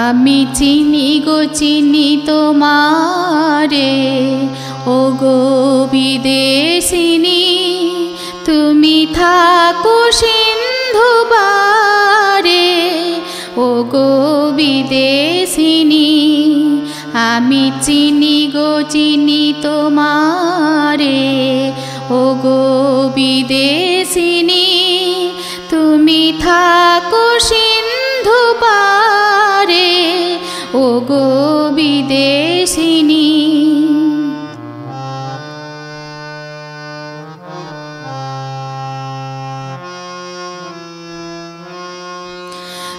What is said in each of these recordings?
আমি চিনি গো চিনি তোমারে, ও গো বিদেশিনী তুমি থাকো সিন্ধু পারে। ও গো বিদেশিনী আমি চিনি গো চিনি তোমারে, ও গো বিদেশিনী তুমি থাকো সিন্ধু পারে। ও গো বিদেশিনী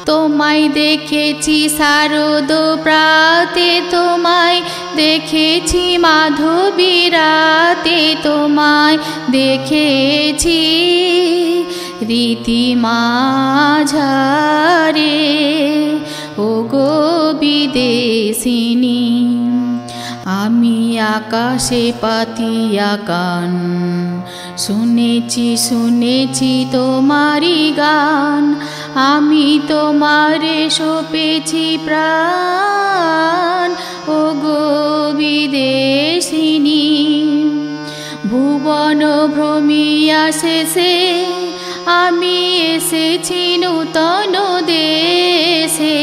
তোমায় দেখেছি শারদ প্রাতে, তোমায় দেখেছি মাধবী রাতে, তোমায় দেখেছি রীতি মাঝারে। ও গো বিদেশিনী আমি আকাশে পাতিয়া কান, শুনেছি শুনেছি তোমারি গান। আমি তোমারে সপেছি প্রাণ, ও গো বিদেশিনী ভুবন ভ্রমিয়া শেষে আমি এসেছি নূতন দেশে।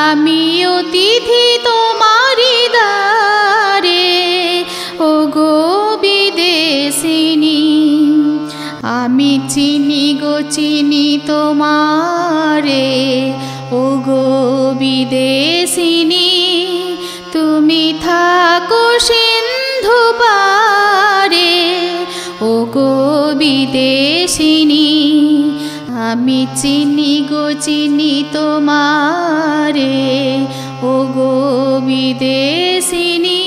আমি অতিথি তোমারি দ্বারে, ও গো বিদেশিনী আমি চিনি গো চিনি তোমারে। ও গো বিদেশিনী তুমি থাকো সিন্ধু পারে। ও গো বিদেশিনী আমি চিনি গো চিনি তোমারে, ও গো বিদেশিনী।